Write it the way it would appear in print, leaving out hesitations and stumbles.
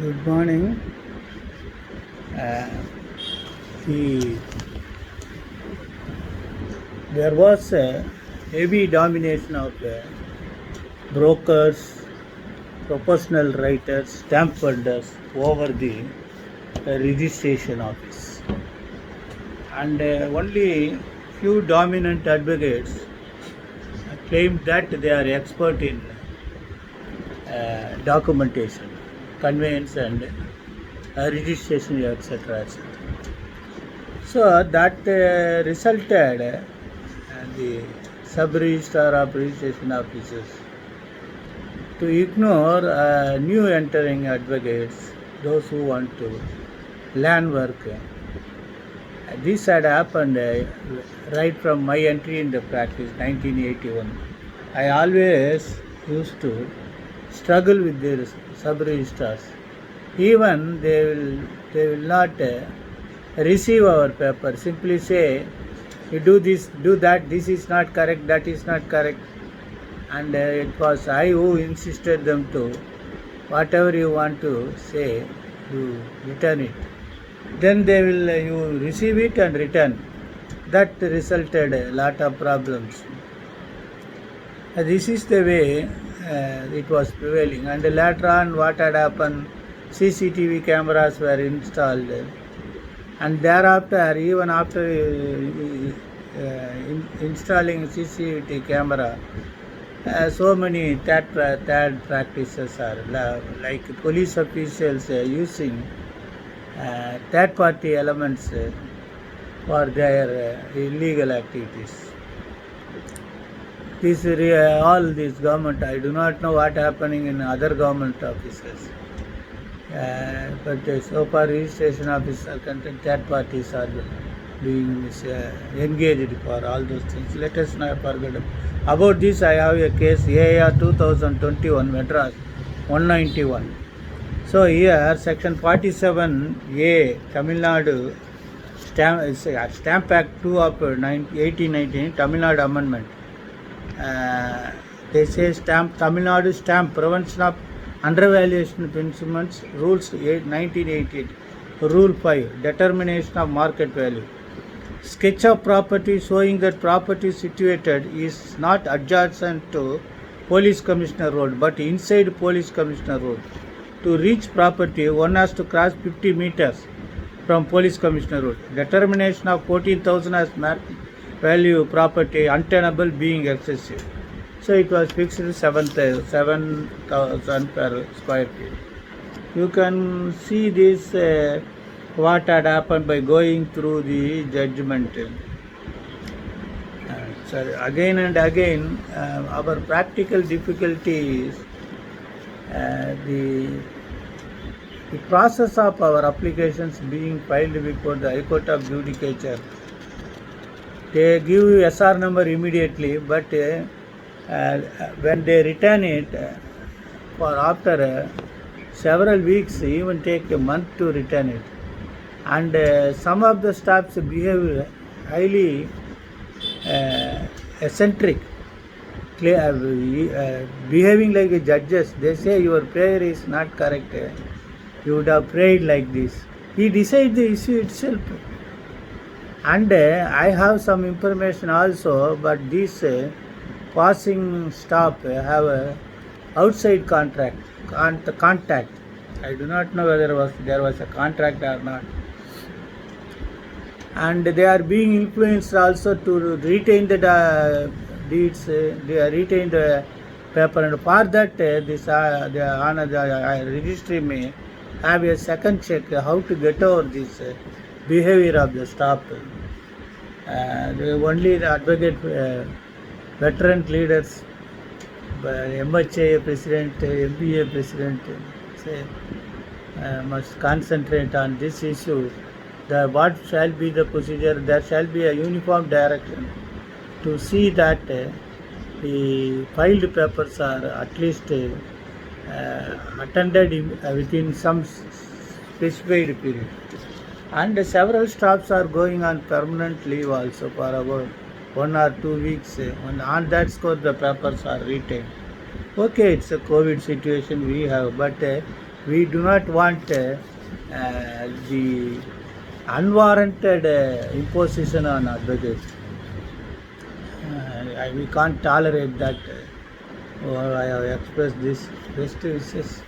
Good morning. Uh, the, there was a heavy domination of brokers, professional writers, stamp holders over the registration office, and only few dominant advocates claimed that they are expert in documentation, conveyance, and registration, etc., etc. So that resulted the sub-registrar of registration officers to ignore new entering advocates, those who want to learn work. This had happened right from my entry in the practice, 1981. I always used to struggle with the sub-registrars. Even they will not receive our paper. Simply say, you do this, do that, this is not correct, that is not correct. And it was I who insisted them to, whatever you want to say, you return it. Then they will, you receive it and return. That resulted a lot of problems. This is the way it was prevailing. And later on, what had happened, CCTV cameras were installed. And thereafter, even after installing CCTV camera, so many third practices are like police officials using third party elements for their illegal activities. All this government, I do not know what happening in other government offices. But so far registration officer content third parties are being engaged for all those things. Let us not forget about this. I have a case AR 2021 Madras 191. So here section 47A Tamil Nadu Stamp Act 2 of 1819 Tamil Nadu Amendment. They say Tamil Nadu Stamp Prevention of Undervaluation of Instruments Rules 1988. Rule 5 Determination of Market Value. Sketch of property showing that property situated is not adjacent to Police Commissioner Road but inside Police Commissioner Road. To reach property, one has to cross 50 meters from Police Commissioner Road. Determination of 14,000 as market value property untenable being excessive. So it was fixed 7,000 per square feet. You can see this what had happened by going through the judgment. Again and again, our practical difficulties, the process of our applications being filed before the High Court of Judicature. They give you SR number immediately, but when they return it for after several weeks, even take a month to return it. And some of the staffs behave highly eccentric, behaving like judges. They say your prayer is not correct. You would have prayed like this. He decides the issue itself. And I have some information also, but this passing staff have a outside contact. I do not know whether there was a contract or not. And they are being influenced also to retain the deeds, they retain the paper, and for that the registry may have a second check how to get over this behavior of the staff. Only the advocate, veteran leaders, MHA president, MBA president must concentrate on this issue. What shall be the procedure? There shall be a uniform direction to see that the filed papers are at least attended within some specified period. And several staffs are going on permanent leave also for about 1 or 2 weeks. And on that score, the papers are retained. Okay, it's a COVID situation we have, but We do not want the unwarranted imposition on advocates. We can't tolerate that. I have expressed this best wishes.